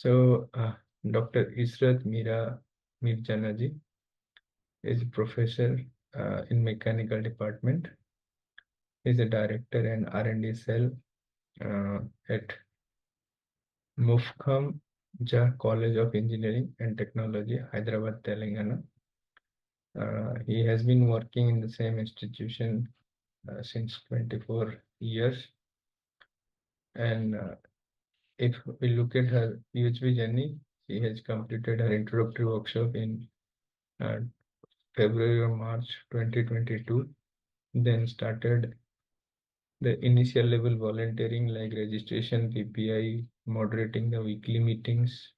So, Dr. Ishrat Mirzana ji is a professor in mechanical department. He is a director and R&D cell at Mufkham Jah College of Engineering and Technology, Hyderabad, Telangana. He has been working in the same institution since 24 years. And if we look at her UHV journey, she has completed her introductory workshop in uh, February or March 2022, then started the initial level volunteering like registration, PPI, moderating the weekly meetings,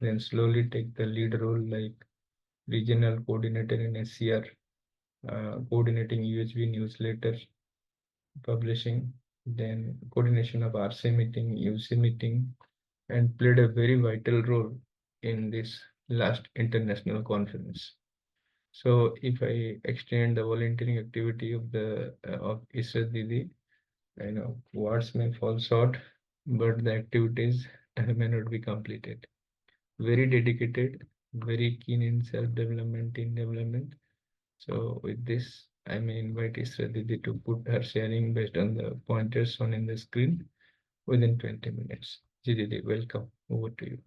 then slowly take the lead role like regional coordinator in SCR, coordinating UHV newsletter, publishing, then coordination of RC meeting, UC meeting, and played a very vital role in this last international conference. So if I extend the volunteering activity of the of Isra Didi, I know words may fall short, but the activities may not be completed. Very dedicated, very keen in self-development, in development. So with this, I may invite Isra Didi to put her sharing based on the pointers shown in the screen within 20 minutes. Ji Didi, welcome. Over to you.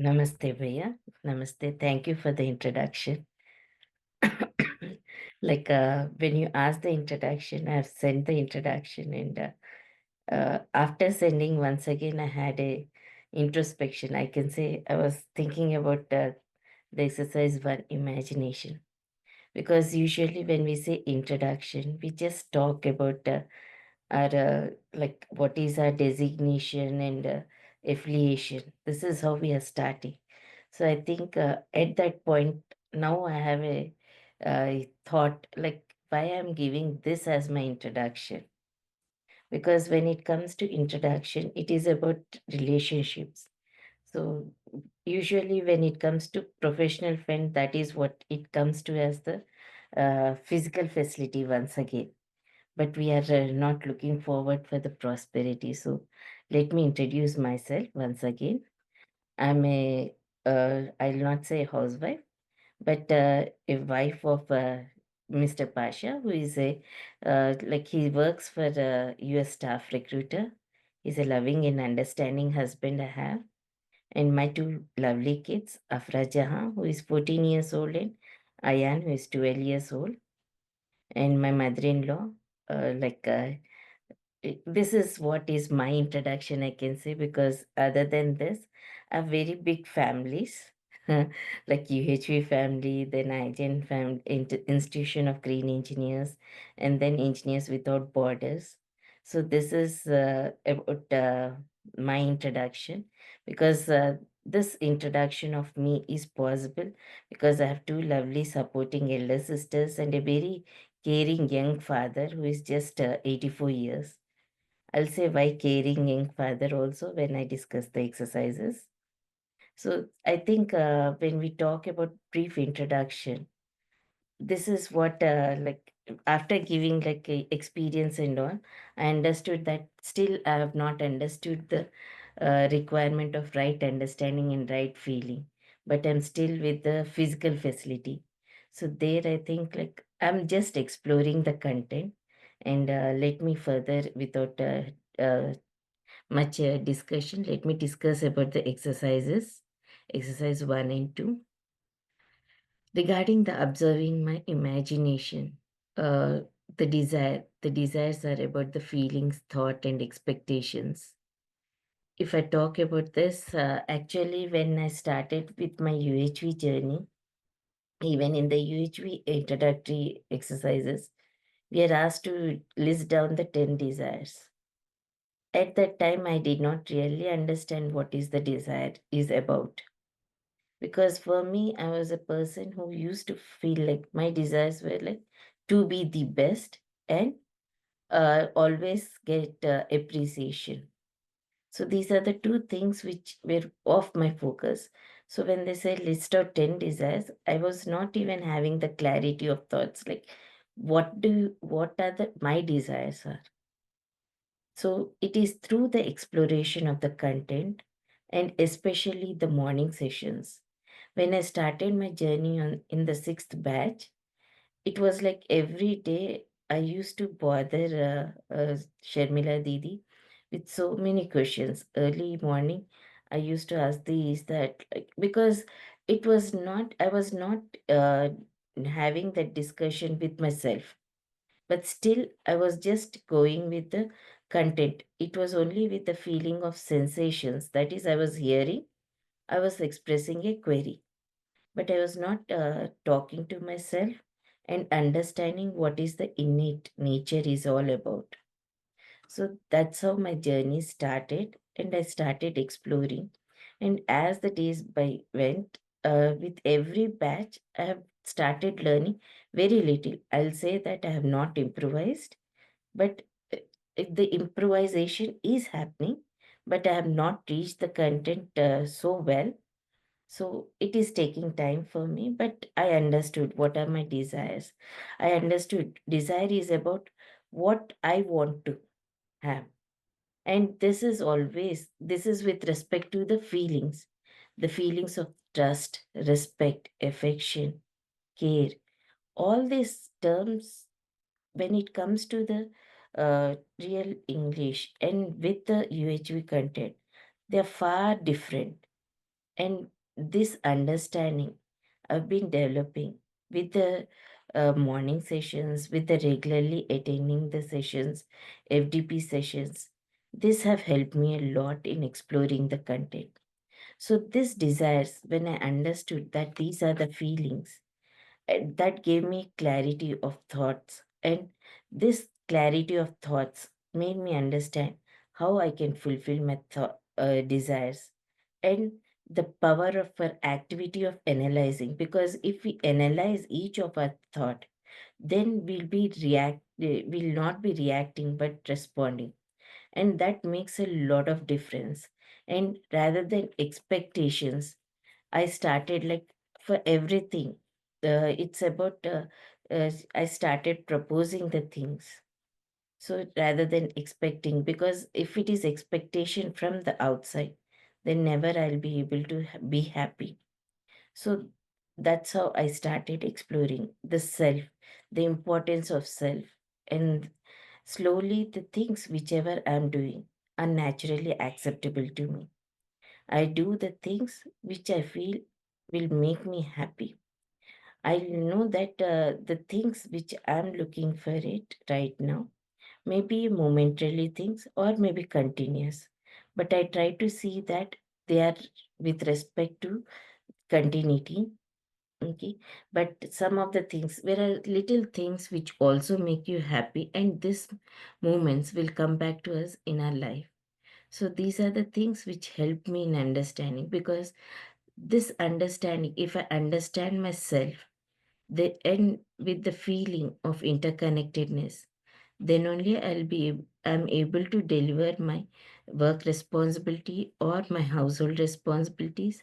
Namaste, Bhaiya. Namaste. Thank you for the introduction. When you asked the introduction, I've sent the introduction, and after sending once again, I had a introspection. I can say I was thinking about the exercise one, imagination, because usually when we say introduction, we just talk about our like what is our designation and affiliation. This is how we are starting. So I think at that point now I have a thought like why I'm giving this as my introduction, because when it comes to introduction, it is about relationships. So usually when it comes to professional friend, that is what it comes to as the physical facility once again, but we are not looking forward for the prosperity. So let me introduce myself once again. I'm I'll not say housewife, but a wife of Mr. Pasha, who is he works for a US staff recruiter. He's a loving and understanding husband I have. And my two lovely kids, Afra Jahan, who is 14 years old, and Ayan, who is 12 years old. And my mother-in-law, this is what is my introduction, I can say, because other than this, are very big families like UHV family, then IGEN family, Institution of Green Engineers, and then Engineers Without Borders. So this is about my introduction, because this introduction of me is possible because I have two lovely supporting elder sisters and a very caring young father who is just 84 years. I'll say why caring young father also when I discuss the exercises. So I think when we talk about brief introduction, this is what after giving like a experience and all, I understood that still I have not understood the requirement of right understanding and right feeling, but I'm still with the physical facility. So there I think like I'm just exploring the content, and let me further without much discussion, let me discuss about the exercises, exercise 1 and 2. Regarding the observing my imagination, uh, the desires are about the feelings, thought, and expectations. If I talk about this, actually, when I started with my UHV journey, even in the UHV introductory exercises, we are asked to list down the 10 desires. At that time, I did not really understand what is the desire is about. Because for me, I was a person who used to feel like my desires were like to be the best and always get appreciation. So these are the two things which were off my focus. So when they say list out 10 desires, I was not even having the clarity of thoughts like what are the my desires are. So it is through the exploration of the content and especially the morning sessions. When I started my journey in the sixth batch, it was like every day I used to bother Sharmila Didi with so many questions. Early morning, I used to ask these, that, like, because I was not uh, having that discussion with myself, but still I was just going with the content. It was only with the feeling of sensations. That is, I was hearing, I was expressing a query, but I was not talking to myself and understanding what is the innate nature is all about. So that's how my journey started, and I started exploring. And as the days by went, with every batch, I have started learning very little. I'll say that I have not improvised, but uh, the improvisation is happening, but I have not reached the content so well. So it is taking time for me, but I understood what are my desires. I understood desire is about what I want to have. And this is with respect to the feelings of trust, respect, affection, care. All these terms, when it comes to the real English and with the UHV content, they are far different. And this understanding I've been developing with the morning sessions, with the regularly attending the sessions, FDP sessions. This have helped me a lot in exploring the content. So this desires, when I understood that these are the feelings, and that gave me clarity of thoughts. And this clarity of thoughts made me understand how I can fulfill my desires, and the power of our activity of analyzing. Because if we analyze each of our thought, then we'll not be reacting but responding, and that makes a lot of difference. And rather than expectations, I started like, for everything, it's about, I started proposing the things. So rather than expecting, because if it is expectation from the outside, then never I'll be able to be happy. So that's how I started exploring the self, the importance of self. And slowly, the things whichever I'm doing are naturally acceptable to me. I do the things which I feel will make me happy. I know that the things which I'm looking for it right now may be momentarily things or maybe continuous, but I try to see that they are with respect to continuity. Okay, but some of the things, there are little things which also make you happy, and these moments will come back to us in our life. So these are the things which help me in understanding, because this understanding, if I understand myself, they end with the feeling of interconnectedness, then only I'm able to deliver my work responsibility or my household responsibilities.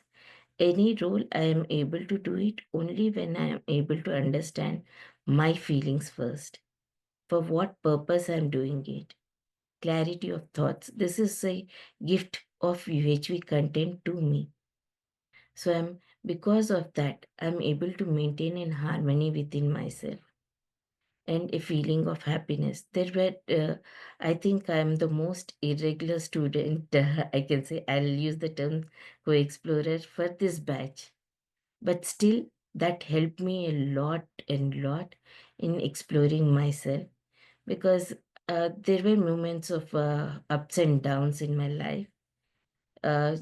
Any role, I am able to do it only when I am able to understand my feelings first. For what purpose I am doing it. Clarity of thoughts. This is a gift of UHV content to me. So because of that, I'm able to maintain in harmony within myself and a feeling of happiness. I think I'm the most irregular student. I can say, I'll use the term co-explorer for this batch, but still that helped me a lot and lot in exploring myself, because there were moments of ups and downs in my life. uh,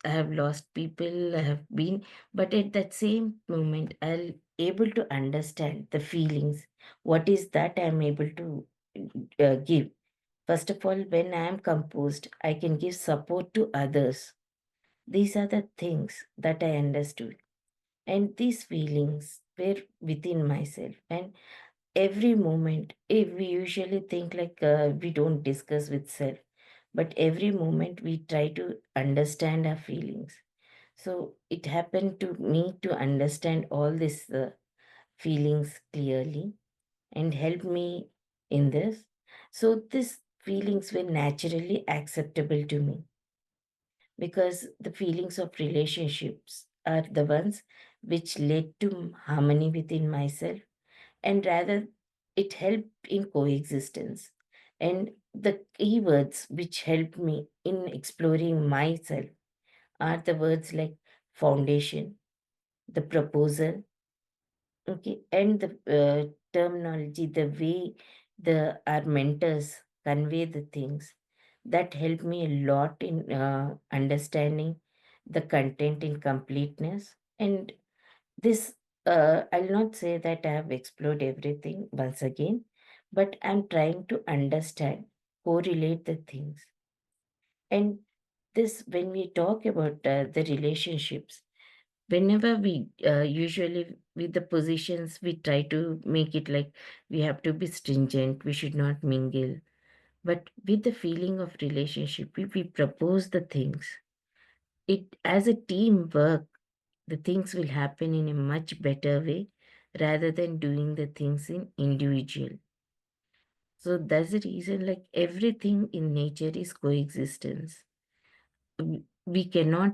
I have lost people, I have been, but at that same moment, I'll able to understand the feelings. What is that I'm able to give? First of all, when I am composed, I can give support to others. These are the things that I understood. And these feelings were within myself. And every moment, if we usually think like we don't discuss with self, but every moment we try to understand our feelings. So it happened to me to understand all these feelings clearly and help me in this. So these feelings were naturally acceptable to me. because the feelings of relationships are the ones which led to harmony within myself, and rather it helped in coexistence. And the keywords which helped me in exploring myself are the words like foundation, the proposal, okay, and the terminology, the way the our mentors convey the things, that helped me a lot in understanding the content in completeness. And this, I'll not say that I have explored everything once again, but I'm trying to understand, correlate the things. And this, when we talk about the relationships, whenever we usually with the positions, we try to make it like we have to be stringent, we should not mingle. But with the feeling of relationship, we propose the things. It as a teamwork, the things will happen in a much better way rather than doing the things in individual. So that's the reason, like everything in nature is coexistence. We cannot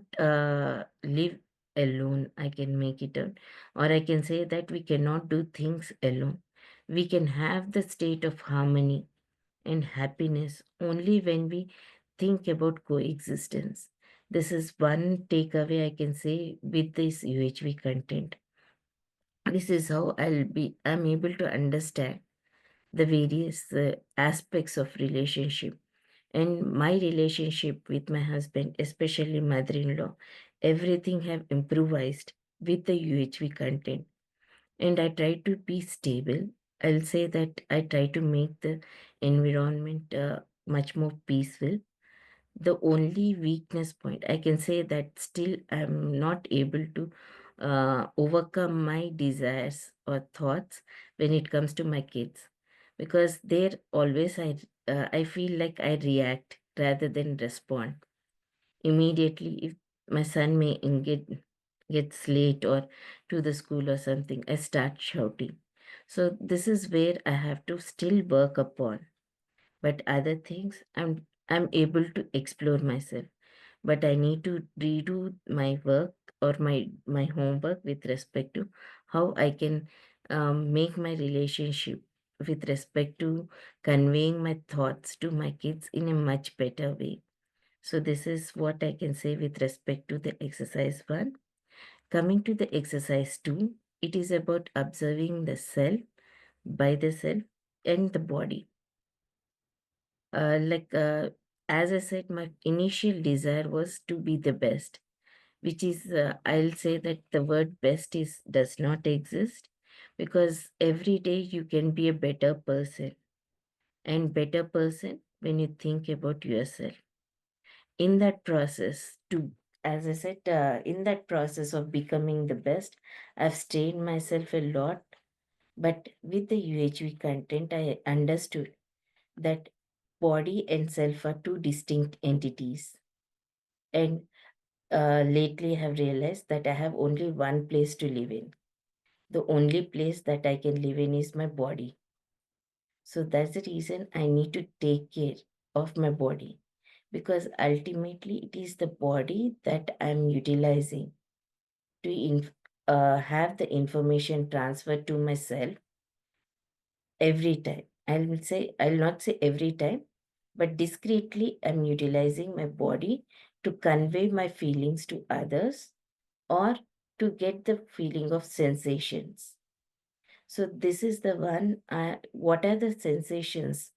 live alone. I can make it out, or I can say that we cannot do things alone. We can have the state of harmony and happiness only when we think about coexistence. This is one takeaway I can say with this UHV content. This is how I'm able to understand the various aspects of relationship. And my relationship with my husband, especially mother-in-law, everything have improvised with the UHV content. And I try to be stable. I'll say that I try to make the environment much more peaceful. The only weakness point, I can say that still I'm not able to overcome my desires or thoughts when it comes to my kids, because they're always I feel like I react rather than respond immediately. If my son may gets late or to the school or something, I start shouting. So this is where I have to still work upon. But other things, I'm able to explore myself. But I need to redo my work or my homework with respect to how I can make my relationship with respect to conveying my thoughts to my kids in a much better way. So this is what I can say with respect to the exercise one. Coming to the exercise two, it is about observing the self, by the self, and the body. Like as I said, my initial desire was to be the best, which is I'll say that the word best is does not exist, because every day you can be a better person, and better person when you think about yourself. In that process, to as I said, in that process of becoming the best, I've strained myself a lot. But with the UHV content, I understood that body and self are two distinct entities. And lately, I have realized that I have only one place to live in. The only place that I can live in is my body. So that's the reason I need to take care of my body, because ultimately it is the body that I'm utilizing to have the information transferred to myself every time. I'll not say every time, but discreetly, I'm utilizing my body to convey my feelings to others or to get the feeling of sensations. So, this is the one. What are the sensations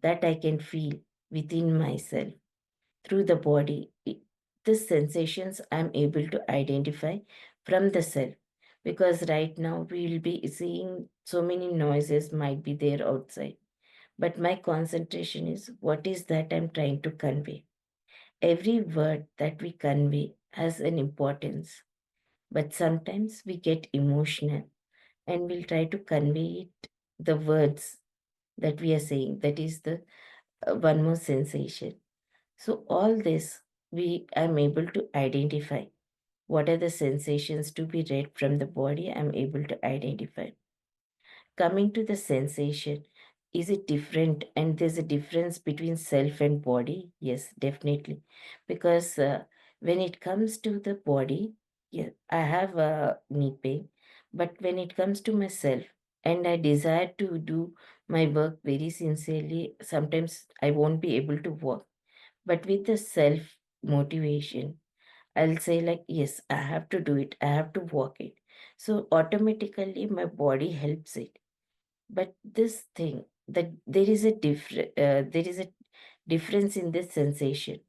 that I can feel within myself through the body? The sensations I'm able to identify from the self, because right now we will be seeing so many noises might be there outside, but my concentration is what is that I'm trying to convey. Every word that we convey has an importance, but sometimes we get emotional and we'll try to convey it, the words that we are saying. That is the one more sensation. So all this, we I'm able to identify what are the sensations to be read from the body. I'm able to identify. Coming to the sensation, is it different? And there's a difference between self and body? Yes, definitely. Because When it comes to the body, yeah, I have a knee pain, but when it comes to myself and I desire to do my work very sincerely, sometimes I won't be able to work. But with the self motivation, I'll say, like, yes, I have to do it, I have to work it. So automatically my body helps it. But this thing, that there is a difference in this sensation.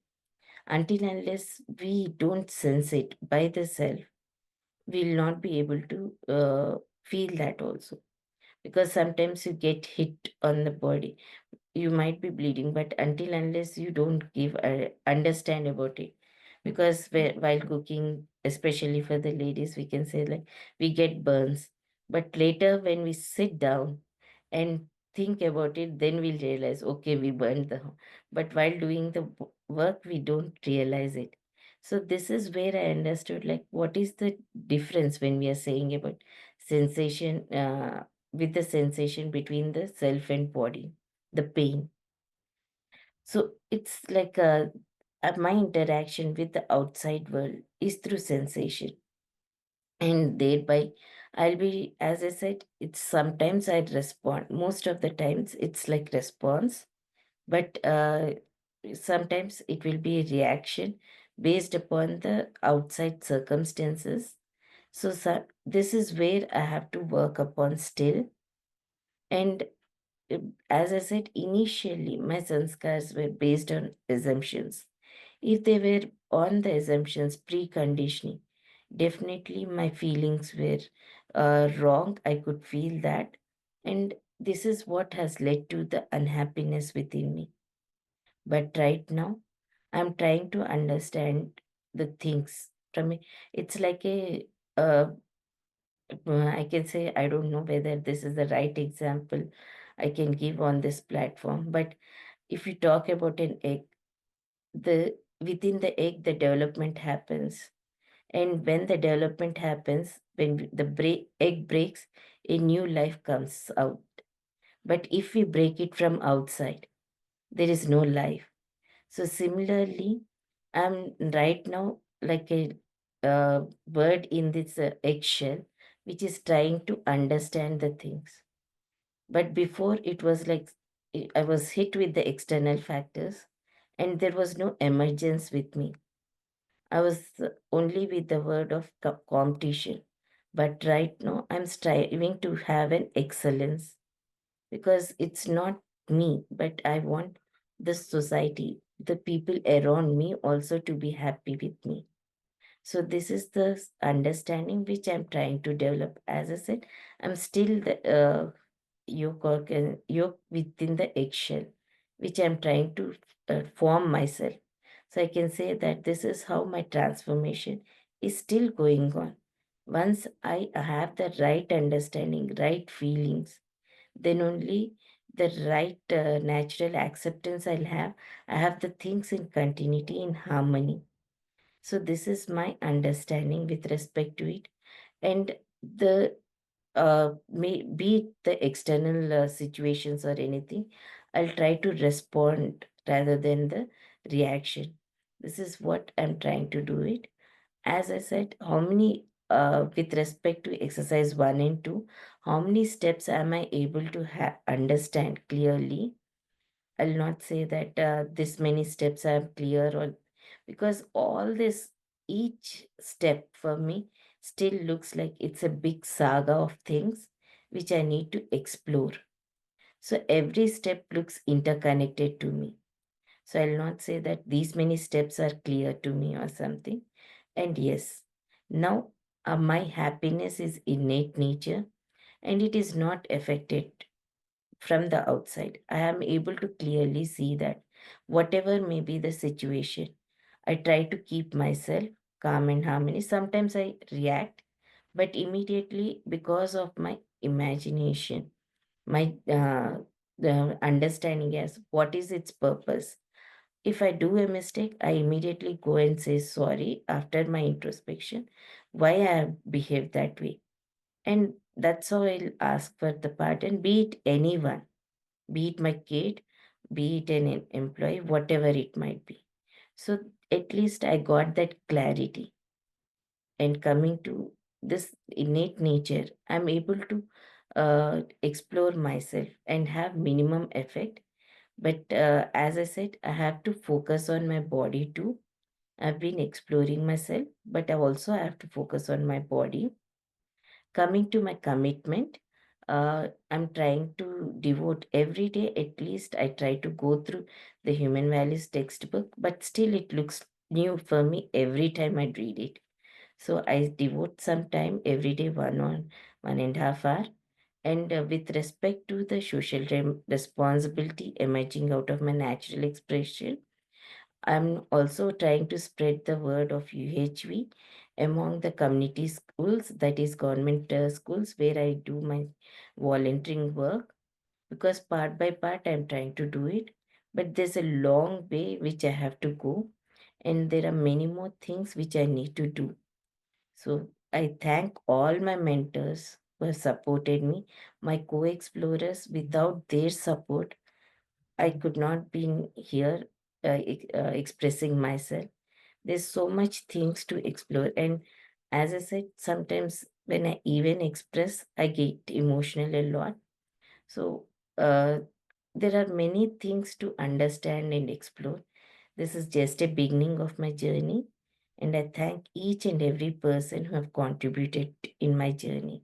Until unless we don't sense it by the self, we'll not be able to feel that also. Because sometimes you get hit on the body, you might be bleeding, but until unless you don't give a understand about it. Because while cooking, especially for the ladies, we can say, like, we get burns, but later when we sit down and think about it, then we'll realize, okay, we burned the but while doing the work, we don't realize it. So this is where I understood, like, what is the difference when we are saying about sensation, with the sensation between the self and body, the pain. So it's like my interaction with the outside world is through sensation. And thereby, I'll be, as I said, it's sometimes I'd respond. Most of the times it's like response, but sometimes it will be a reaction based upon the outside circumstances. So this is where I have to work upon still. And as I said, initially, my sanskars were based on assumptions. If they were on the assumptions, preconditioning, definitely my feelings were wrong. I could feel that. And this is what has led to the unhappiness within me. But right now, I'm trying to understand the things from it. It's like uh, I can say, I don't know whether this is the right example I can give on this platform, but if you talk about an egg, the within the egg the development happens, and when the development happens, when the egg breaks, a new life comes out. But if we break it from outside, there is no life. So similarly, I'm right now like a bird in this eggshell, which is trying to understand the things. But before, it was like I was hit with the external factors, and there was no emergence with me. I was only with the word of competition. But right now, I'm striving to have an excellence, because it's not me, but I want the society, the people around me also to be happy with me. So this is the understanding which I'm trying to develop. As I said, I'm still the yolk within the eggshell, which I'm trying to form myself. So I can say that this is how my transformation is still going on. Once I have the right understanding, right feelings, then only the right natural acceptance I'll have. I have the things in continuity, in harmony. So this is my understanding with respect to it. And the may be it the external situations or anything, I'll try to respond rather than the reaction. This is what I'm trying to do it. As I said, how many with respect to exercise 1 and 2, how many steps am I able to understand clearly? I'll not say that this many steps are clear, or because all this, each step for me still looks like it's a big saga of things which I need to explore. So every step looks interconnected to me. So I'll not say that these many steps are clear to me or something. And yes, now my happiness is innate nature, and it is not affected from the outside. I am able to clearly see that whatever may be the situation, I try to keep myself calm and harmony. Sometimes I react, but immediately, because of my imagination, my the understanding as what is its purpose. If I do a mistake, I immediately go and say sorry after my introspection, why I have behaved that way. And that's how I'll ask for the pardon, be it anyone, be it my kid, be it an employee, whatever it might be. So at least I got that clarity. And coming to this innate nature, I'm able to explore myself and have minimum effect. But as I said, I have to focus on my body too. I've been exploring myself, but I also have to focus on my body. Coming to my commitment, I'm trying to devote every day, at least I try to go through the human values textbook, but still it looks new for me every time I read it. So I devote some time every day, 1.5 hour. And with respect to the social responsibility emerging out of my natural expression, I'm also trying to spread the word of UHV among the community schools, that is government schools, where I do my volunteering work, because part by part I'm trying to do it. But there's a long way which I have to go, and there are many more things which I need to do. So I thank all my mentors who have supported me, my co-explorers. Without their support, I could not be here expressing myself. There's so much things to explore, and as I said, sometimes when I even express, I get emotional a lot. So uh, there are many things to understand and explore. This is just a beginning of my journey, and I thank each and every person who have contributed in my journey.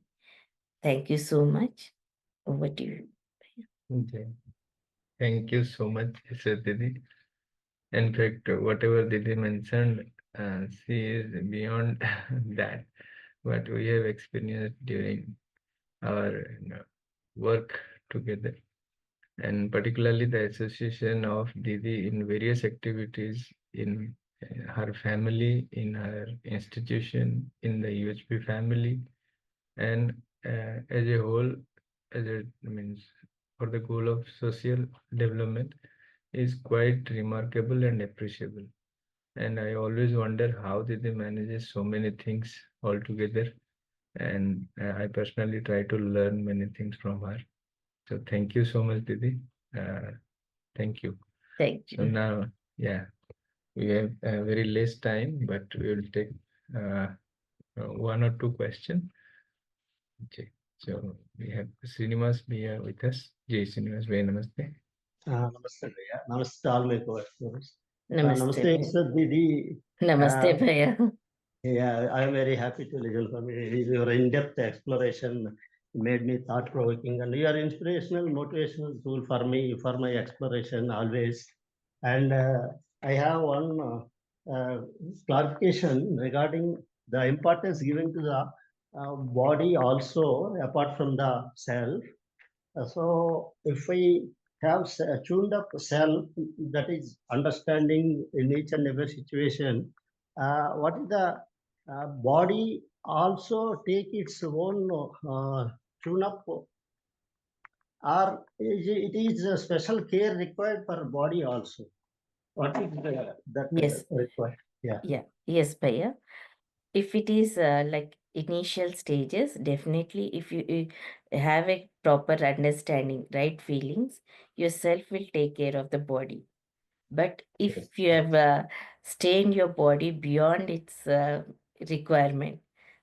Thank you so much. Over to you. Okay. Thank you so much, Ishrat Didi. In fact, whatever Didi mentioned, she is beyond that what we have experienced during our work together, and particularly the association of Didi in various activities in her family, in her institution, in the UHP family, and as a whole, as it means for the goal of social development is quite remarkable and appreciable. And I always wonder how did they manage so many things all together. And I personally try to learn many things from her. So thank you so much, Didi. Uh, thank you. Thank So you. now, yeah, we have very less time, but we will take uh, one or two questions. Okay. So we have Srinivas Bhaiya with us. Jai Srinivas Bhaiya, namaste. Namaste, Priya. Namaste, all my co-workers. Namaste. Namaste, Bhaiya. Ishrat Didi. Namaste, Bhaiya. Yeah, I'm very happy to listen from you. Your in-depth exploration made me thought-provoking, and you are inspirational, motivational tool for me for my exploration always. And I have one clarification regarding the importance given to the body also, apart from the self. So if we have tuned up self, that is understanding in each and every situation, what is the body also take its own tune up, or it is a special care required for body also? What is that Yes. required? Yeah. Yeah. Yes, Bhaiya. If it is like initial stages, definitely if you have a proper understanding, right feelings, yourself will take care of the body. But Yes. if you have strained your body beyond its requirement,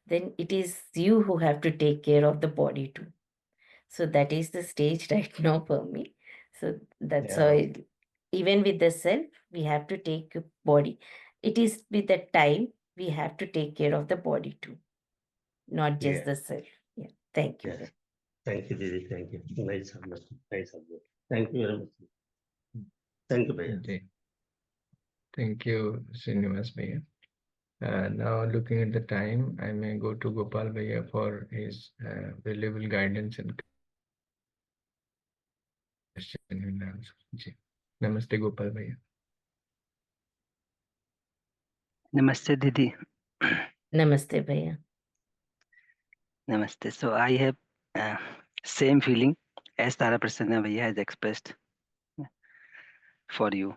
then it is you who have to take care of the body too. So that is the stage right now for me. So that's how Yeah. even with the self, we have to take body. It is with the time we have to take care of the body too, not just Yeah. the self. Yeah. Thank you. Yes. Thank you, Didi. Thank you. Nice subject. Nice subject. Thank you very much. Thank you, Bhaiya. Okay. Thank you, Srinivas Bhaiya. Now looking at the time, I may go to Gopal Bhaiya for his valuable guidance and question and answer. Ji. Namaste, Gopal Bhaiya. Namaste, Didi. Namaste, Bhaiya. Namaste. So I have uh, same feeling as Tara Prasanna Bhaiya has expressed for you.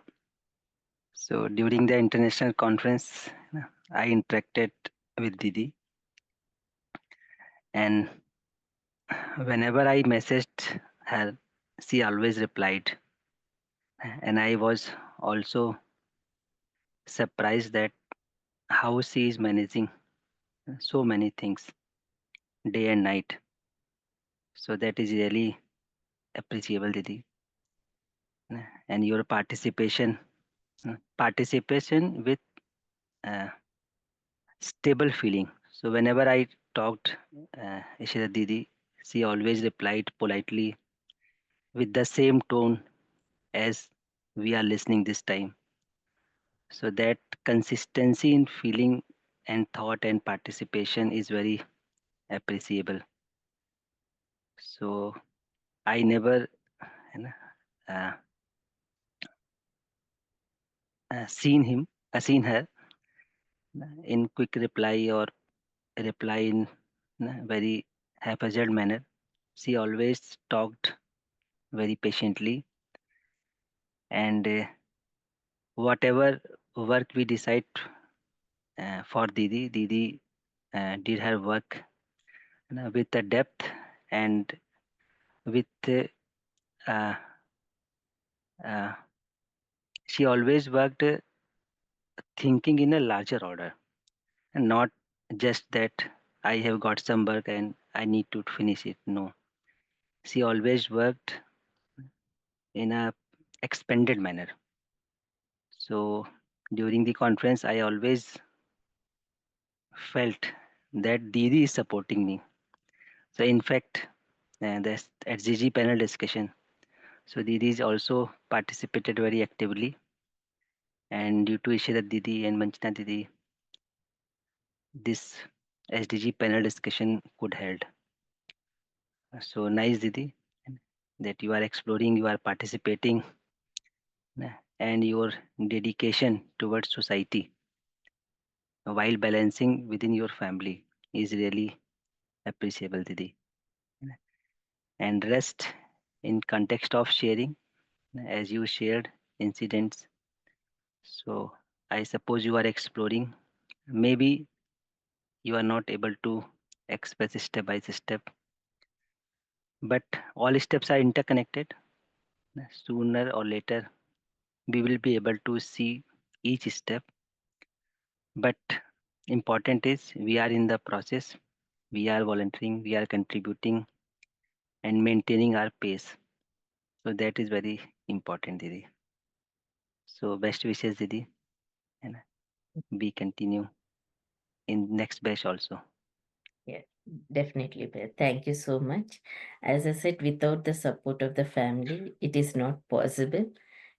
So during the international conference, I interacted with Didi, and whenever I messaged her, she always replied, and I was also surprised that how she is managing so many things day and night. So that is really appreciable, Didi. And your participation with uh, stable feeling. So whenever I talked Ishrat Didi, she always replied politely with the same tone as we are listening this time. So that consistency in feeling and thought and participation is very appreciable. So I never you know, uh, seen her in quick reply or reply in very haphazard manner. She always talked very patiently, and whatever work we decide for Didi did her work with the depth and with uh, uh, she always worked thinking in a larger order and not just that I have got some work and I need to finish it. No, she always worked in a expanded manner. So during the conference, I always felt that Didi is supporting me. So in fact, the at GG panel discussion, so Didi is also participated very actively, and due to Ishrat Didi and Manchana Didi, this SDG panel discussion could held. So nice, Didi, that you are exploring, you are participating, and your dedication towards society while balancing within your family is really appreciable, Didi. And rest in context of sharing, as you shared incidents. So I suppose you are exploring. Maybe you are not able to express step by step, but all steps are interconnected. Sooner or later, we will be able to see each step. But important is we are in the process, we are volunteering, we are contributing and maintaining our pace. So that is very important, Didi. So best wishes, Didi, and we continue in next batch also. Yeah, definitely, Bear. Thank you so much. As I said, without the support of the family, it is not possible.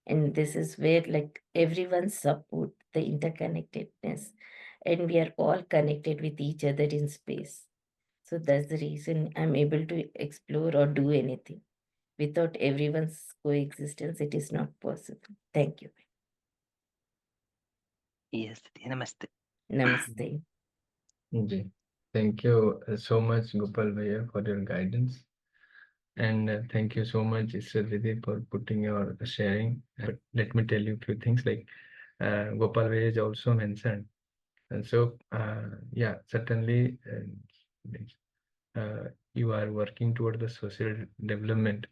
And this is where, like, everyone's support, the interconnectedness, and we are all connected with each other in space. So that's the reason I'm able to explore or do anything. Without everyone's coexistence, it is not possible. Thank you. Yes, Didi, namaste. Namaste. Ji. Thank you so much, Gopal Bhaiya, for your guidance. And thank you so much, Ishrat Didi, for putting your sharing. But let me tell you a few things like Gopal Bhaiya is also mentioned. And so, yeah, certainly you are working toward the social development.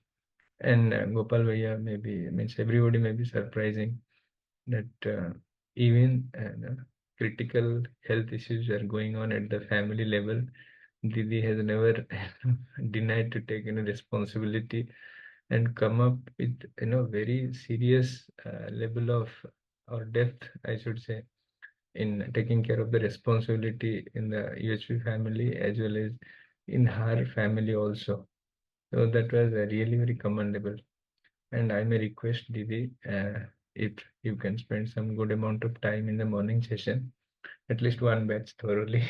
And Gopal Bhaiya maybe means everybody may be surprising that even critical health issues are going on at the family level. Didi has never denied to take any responsibility and come up with very serious level of or depth, I should say, in taking care of the responsibility in the UHP family as well as in her family also. So that was really very commendable. And I may request Didi, if you can spend some good amount of time in the morning session, at least one batch thoroughly,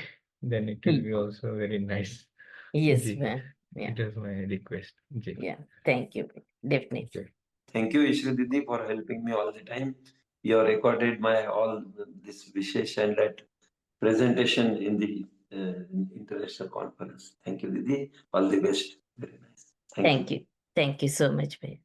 then it will be also very nice. Yes, Ji, ma'am. Yeah. it was my request. Ji. Yeah. Thank you. Definitely. Okay. Thank you, Ishrat Didi, for helping me all the time. You have recorded my all this wishes and that presentation in the international conference. Thank you, Didi. All the best. Very nice. Thank you. Thank you. Thank you so much, babe.